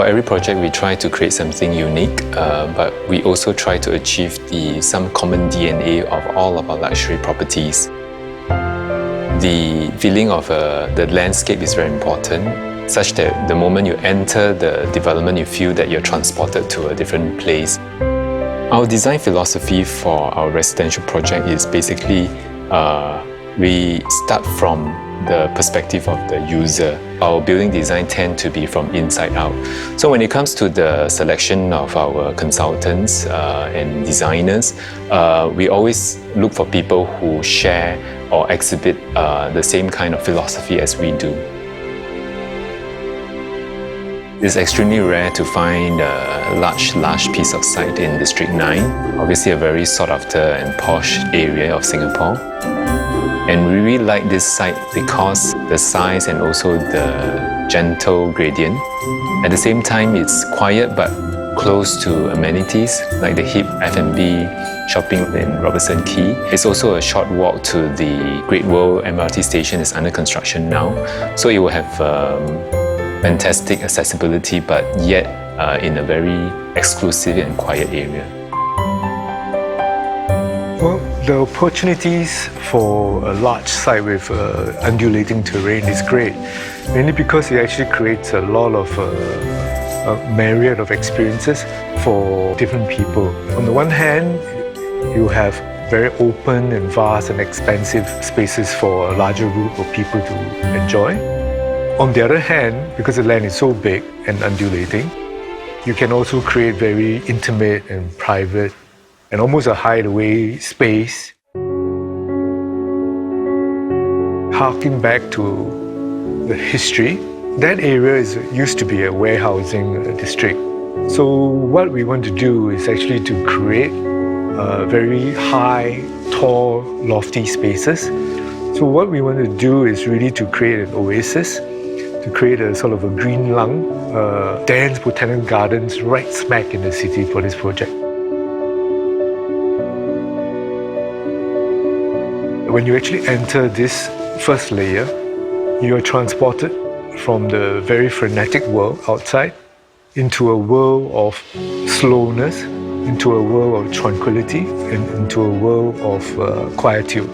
For every project, we try to create something unique, but we also try to achieve some common DNA of all of our luxury properties. The feeling of the landscape is very important, such that the moment you enter the development, you feel that you're transported to a different place. Our design philosophy for our residential project is basically we start from the perspective of the user. Our building design tend to be from inside out. So when it comes to the selection of our consultants and designers, we always look for people who share or exhibit the same kind of philosophy as we do. It's extremely rare to find a large piece of site in District 9. Obviously a very sought after and posh area of Singapore. And we really like this site because the size and also the gentle gradient. At the same time, it's quiet but close to amenities like the hip F&B shopping in Robertson Quay. It's also a short walk to the Great World MRT station. It's under construction now. So it will have fantastic accessibility, but yet in a very exclusive and quiet area. Well, the opportunities for a large site with undulating terrain is great, mainly because it actually creates a lot of a myriad of experiences for different people. On the one hand, you have very open and vast and expansive spaces for a larger group of people to enjoy. On the other hand, because the land is so big and undulating, you can also create very intimate and private and almost a hideaway space. Harking back to the history, that area used to be a warehousing district. So what we want to do is actually to create very high, tall, lofty spaces. So what we want to do is really to create an oasis, to create a sort of a green lung, dense botanical gardens right smack in the city for this project. When you actually enter this first layer, you are transported from the very frenetic world outside into a world of slowness, into a world of tranquility, and into a world of quietude.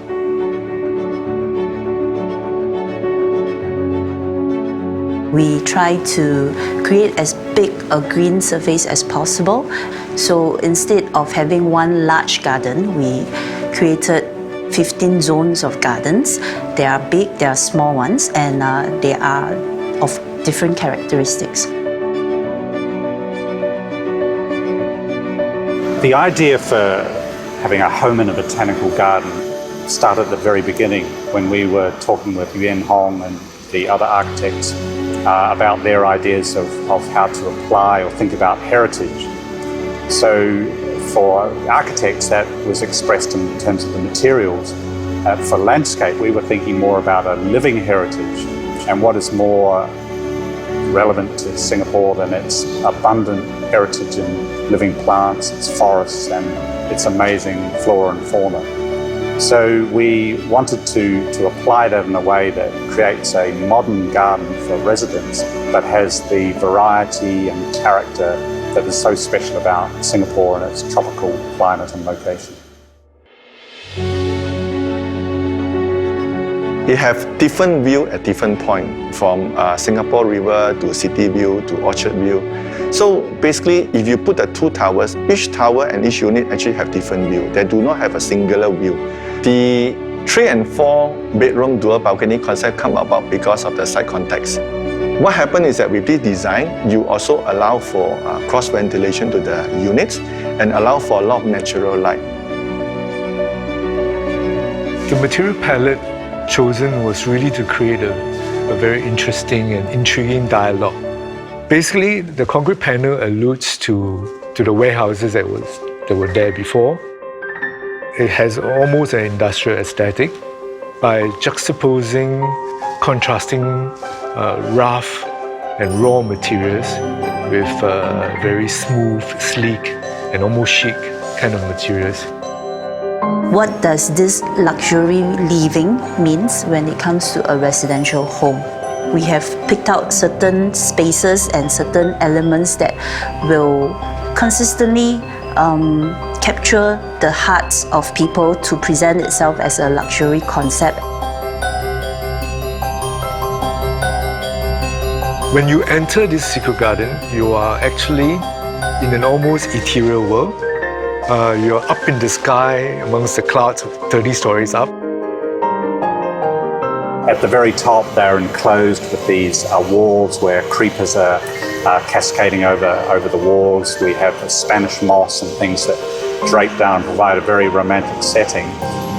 We try to create as big a green surface as possible. So instead of having one large garden, we created 15 zones of gardens. They are big, they are small ones, and they are of different characteristics. The idea for having a home in a botanical garden started at the very beginning when we were talking with Yuan Hong and the other architects about their ideas of how to apply or think about heritage. So for architects, that was expressed in terms of the materials. For landscape, we were thinking more about a living heritage and what is more relevant to Singapore than its abundant heritage in living plants, its forests and its amazing flora and fauna. So we wanted to apply that in a way that creates a modern garden for residents but has the variety and character that is so special about Singapore and its tropical climate and location. You have different view at different point, from Singapore River to City View to Orchard View. So basically, if you put the two towers, each tower and each unit actually have different view. They do not have a singular view. The 3 and 4 bedroom dual balcony concept come about because of the site context. What happened is that with this design, you also allow for cross ventilation to the units and allow for a lot of natural light. The material palette chosen was really to create a very interesting and intriguing dialogue. Basically, the concrete panel alludes to the warehouses that were there before. It has almost an industrial aesthetic by juxtaposing, contrasting rough and raw materials with very smooth, sleek, and almost chic kind of materials. What does this luxury living means when it comes to a residential home? We have picked out certain spaces and certain elements that will consistently capture the hearts of people to present itself as a luxury concept. When you enter this secret garden, you are actually in an almost ethereal world. You're up in the sky amongst the clouds 30 stories up. At the very top, they're enclosed with these walls where creepers are cascading over the walls. We have Spanish moss and things that drape down and provide a very romantic setting,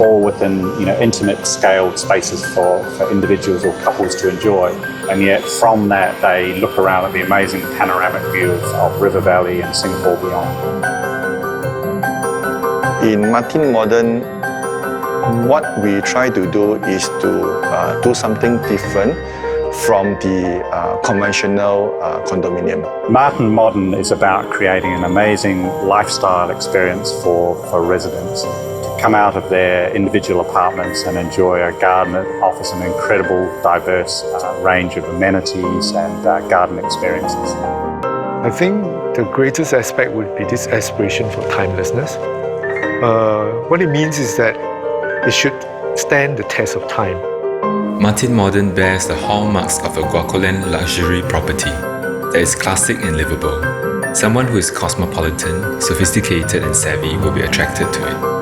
all within intimate scaled spaces for individuals or couples to enjoy. And yet from that, they look around at the amazing panoramic view of River Valley and Singapore beyond. In Martin Modern, what we try to do is to do something different from the conventional condominium. Martin Modern is about creating an amazing lifestyle experience for residents to come out of their individual apartments and enjoy a garden that offers an incredible, diverse range of amenities and garden experiences. I think the greatest aspect would be this aspiration for timelessness. What it means is that it should stand the test of time. Martin Modern bears the hallmarks of a Guacolan luxury property that is classic and livable. Someone who is cosmopolitan, sophisticated and savvy will be attracted to it.